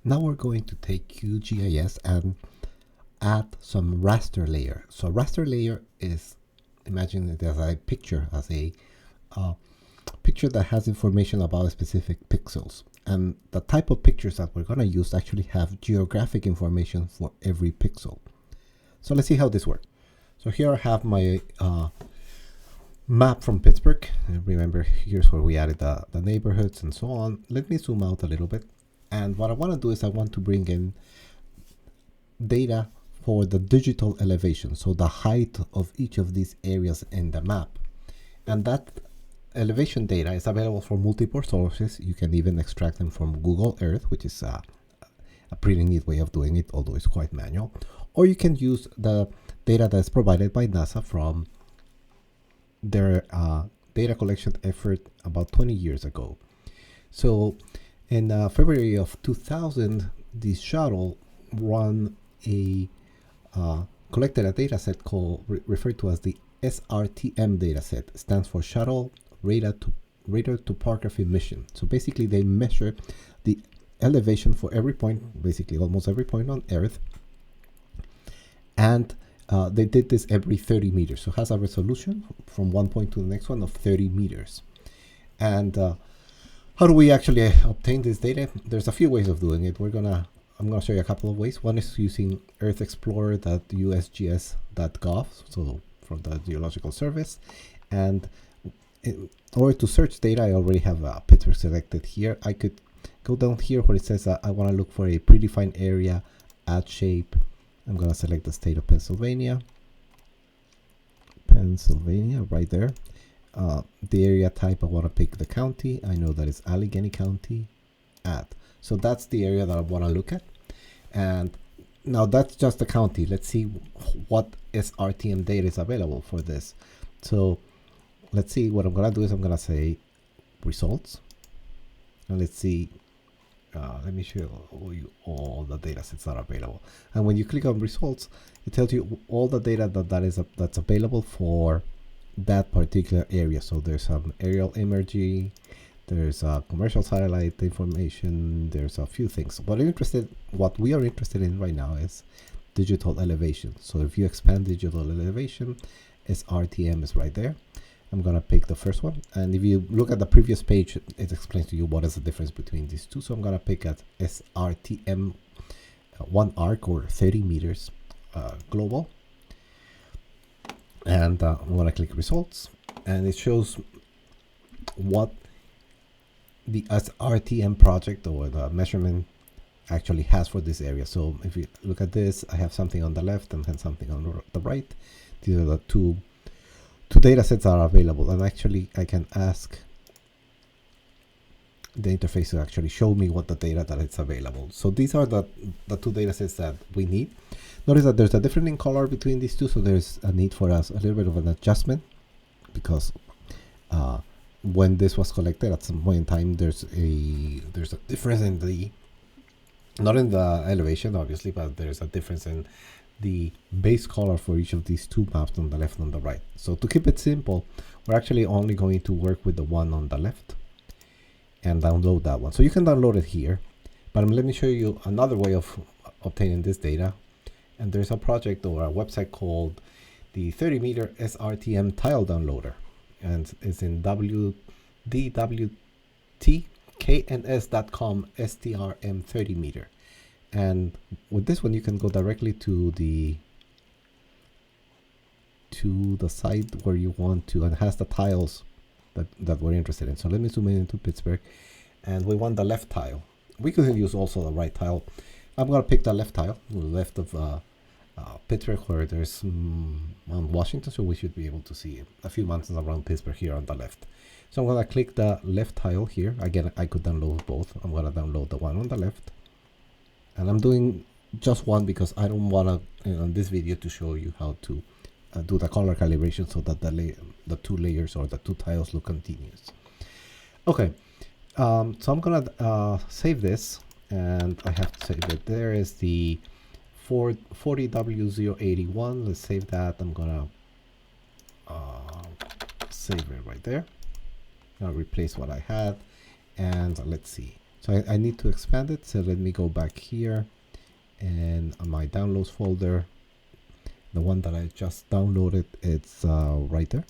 Now we're going to take QGIS and add some raster layer. So raster layer is, imagine it as a picture, picture that has information about specific pixels. And the type of pictures that we're going to use actually have geographic information for every pixel. So let's see how this works. So here I have my map from Pittsburgh. And remember, here's where we added the neighborhoods and so on. Let me zoom out a little bit. And what I want to do is I want to bring in data for the digital elevation, so the height of each of these areas in the map. And that elevation data is available from multiple sources. You can even extract them from Google Earth, which is a pretty neat way of doing it, although it's quite manual. Or you can use the data that's provided by NASA from their data collection effort about 20 years ago. So in February of 2000, the shuttle collected a data set referred to as the Srtm data set. It stands for Shuttle Radar Topography Mission. So basically they measure the elevation for every point, basically almost every point on Earth. And they did this every 30 meters. So it has a resolution from one point to the next one of 30 meters. And how do we actually obtain this data? There's a few ways of doing it. I'm gonna show you a couple of ways. One is using earthexplorer.usgs.gov, so from the Geological Service. And in order to search data, I already have Pittsburgh selected here. I could go down here where it says I want to look for a predefined area, add shape. I'm gonna select the state of Pennsylvania. Right there. The area type, I want to pick the county. I know that it's Allegheny County. Add. So that's the area that I want to look at. And now that's just the county. Let's see what Srtm data is available for this. So let's see. What I'm going to do is I'm going to say results. And let's see. Let me show you all the data sets that are available. And when you click on results, it tells you all the data that's available for that particular area. So there's some aerial imagery, there's commercial satellite information, there's a few things. What we are interested in right now is digital elevation. So if you expand digital elevation, Srtm is right there. I'm gonna pick the first one, and if you look at the previous page, it explains to you what is the difference between these two. So I'm gonna pick at Srtm 1 arc or 30 meters global. And I'm going to click results, and it shows what the Srtm project or the measurement actually has for this area. So if you look at this, I have something on the left and then something on the right. These are the two data sets that are available, and actually I can ask the interface to actually show me what the data that is available. So these are the two data sets that we need. Notice that there's a difference in color between these two, so there's a need for us a little bit of an adjustment, because when this was collected at some point in time, there's a difference in not in the elevation obviously, but there's a difference in the base color for each of these two maps on the left and on the right. So to keep it simple, we're actually only going to work with the one on the left and download that one. So you can download it here, but let me show you another way of obtaining this data. And there's a project or a website called the 30-meter Srtm tile downloader, and it's in www.kns.com Strm 30 meter. And with this one, you can go directly to the site where you want to, and it has the tiles that we're interested in. So let me zoom in into Pittsburgh, and we want the left tile. We could use also the right tile. I'm going to pick the left tile, the left of Pittsburgh, where there's Mount Washington, so we should be able to see a few mountains around Pittsburgh here on the left. So I'm going to click the left tile here. Again, I could download both. I'm going to download the one on the left, and I'm doing just one because I don't want to, in this video, to show you how to do the color calibration so that the two layers or the two tiles look continuous. Okay, so I'm going to save this, and I have to save it. There is the 40W081. Let's save that. I'm gonna save it right there. I'll replace what I had, and let's see. So I need to expand it. So let me go back here, and on my downloads folder, the one that I just downloaded, it's right there.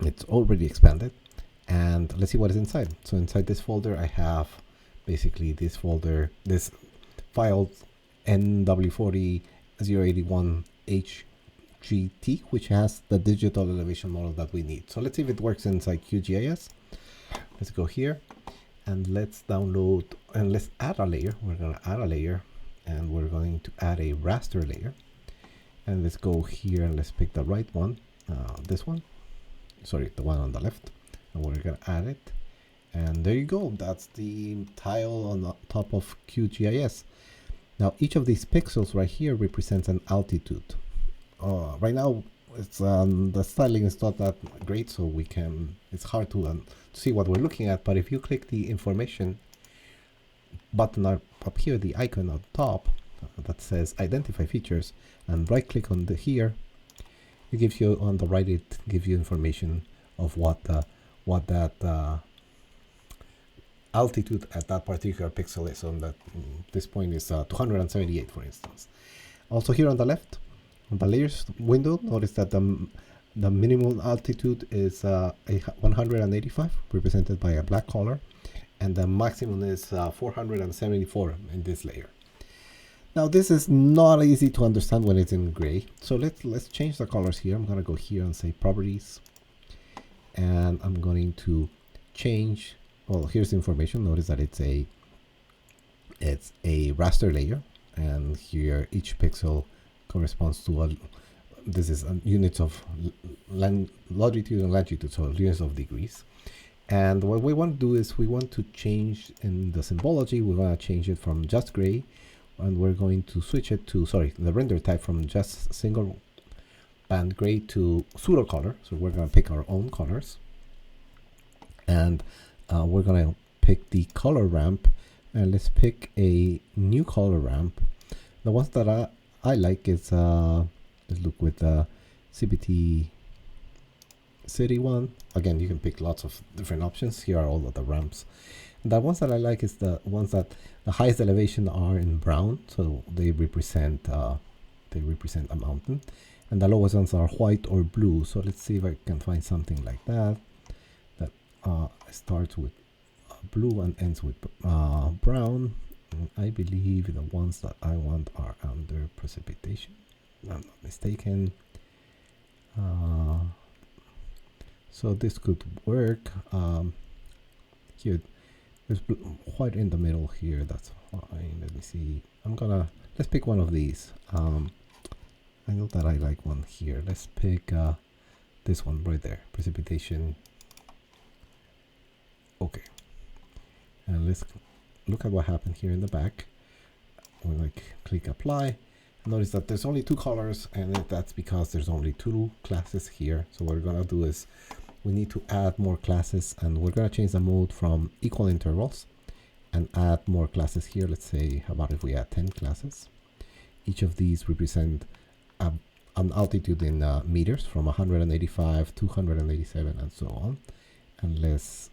It's already expanded, and let's see what is inside. So inside this folder, I have basically this folder, this file NW40-081HGT, which has the digital elevation model that we need. So let's see if it works inside QGIS. Let's go here and let's download and let's add a layer. We're going to add a layer, and we're going to add a raster layer. And let's go here and let's pick the right one, this one. Sorry, the one on the left. And we're going to add it. And there you go. That's the tile on the top of QGIS. Now, each of these pixels right here represents an altitude. Right now, it's the styling is not that great, so it's hard to see what we're looking at. But if you click the information button up here, the icon on top that says identify features, and right click on here, it gives you on the right, it gives you information of what that altitude at that particular pixel is. On that this point is 278, for instance. Also here on the left, on the layers window, notice that the minimum altitude is 185, represented by a black color, and the maximum is 474 in this layer. Now this is not easy to understand when it's in gray, so let's change the colors here. I'm going to go here and say properties, and I'm going to change. Well, here's the information. Notice that it's a raster layer, and here each pixel corresponds to this is units of longitude and latitude, so units of degrees. And what we want to do is we want to change in the symbology. We want to change it from just gray, and we're going to switch it to, the render type from just single band gray to pseudo color. So we're going to pick our own colors, and we're going to pick the color ramp, and let's pick a new color ramp. The ones that I like is let's look with the CBT city one. Again, you can pick lots of different options. Here are all of the ramps. And the ones that I like is the ones that the highest elevation are in brown, so they represent a mountain, and the lowest ones are white or blue. So let's see if I can find something like that starts with blue and ends with brown. And I believe the ones that I want are under precipitation, if I'm not mistaken. So this could work. Here, there's white in the middle here. That's fine. Let me see. Let's pick one of these. I know that I like one here. Let's pick this one right there. Precipitation. Okay. And let's look at what happened here in the back. We click apply. Notice that there's only two colors, and that's because there's only two classes here. So what we're gonna do is we need to add more classes, and we're gonna change the mode from equal intervals and add more classes here. Let's say, how about if we add 10 classes? Each of these represent an altitude in meters from 185, 287, and so on. And let's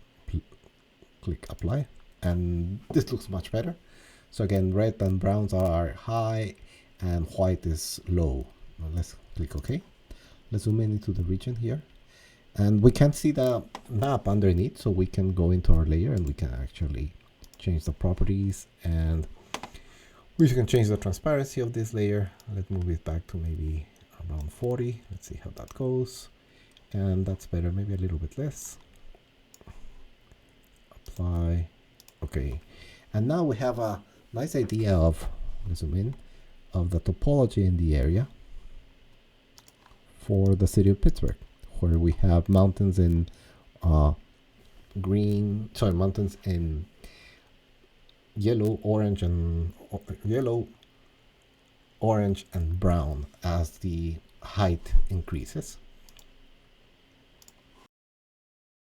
click apply, and this looks much better. So again, red and browns are high and white is low. Now let's click OK. Let's zoom in into the region here, and we can see the map underneath, so we can go into our layer and we can actually change the properties, and we can change the transparency of this layer. Let's move it back to maybe around 40. Let's see how that goes, and that's better. Maybe a little bit less. Apply. Okay, and now we have a nice idea of, let's zoom in, of the topology in the area for the city of Pittsburgh, where we have mountains in mountains in yellow, orange, and brown as the height increases.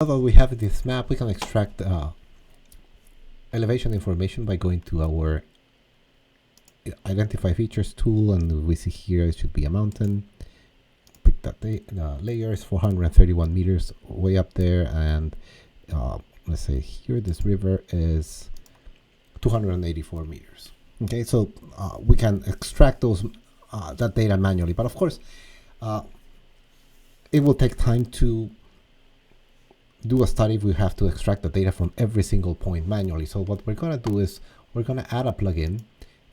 Now that we have this map, we can extract elevation information by going to our identify features tool, and we see here it should be a mountain. Pick that the layer is 431 meters way up there, and let's say here, this river is 284 meters. Okay, so we can extract those that data manually, but of course, it will take time to do a study if we have to extract the data from every single point manually. So what we're going to do is we're going to add a plugin,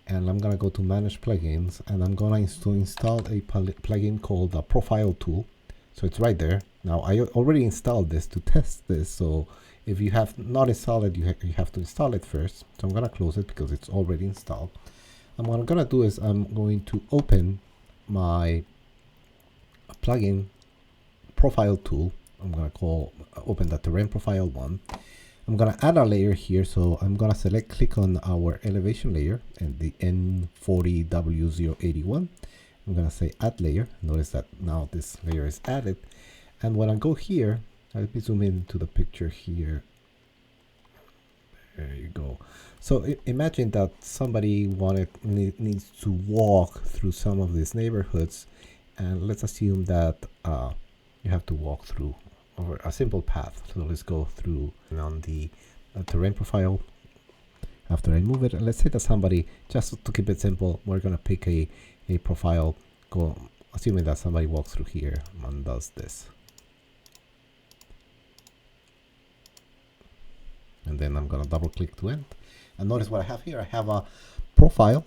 and I'm going to go to manage plugins, and I'm going to install a plugin called the profile tool. So it's right there. Now I already installed this to test this, so if you have not installed it, you have to install it first. So I'm going to close it because it's already installed. And what I'm going to do is I'm going to open my plugin profile tool. I'm going to open the terrain profile one. I'm going to add a layer here. So I'm going to click on our elevation layer and the N40W081. I'm going to say add layer. Notice that now this layer is added. And when I go here, let me zoom into the picture here. There you go. So imagine that somebody needs to walk through some of these neighborhoods, and let's assume that you have to walk through over a simple path. So let's go through on the terrain profile. After I move it, let's say that somebody, just to keep it simple, we're gonna pick a profile, assuming that somebody walks through here and does this. And then I'm gonna double click to end. And notice what I have here. I have a profile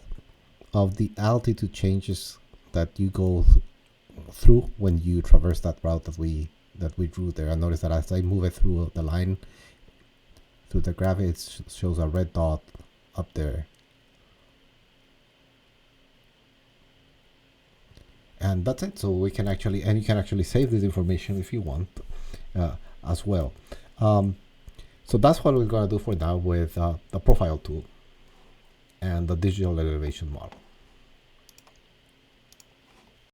of the altitude changes that you go through when you traverse that route that we drew there. And notice that as I move it through the line, through the graph, it shows a red dot up there. And that's it. So we can actually, and you can actually save this information if you want as well. So that's what we're going to do for now with the profile tool and the digital elevation model.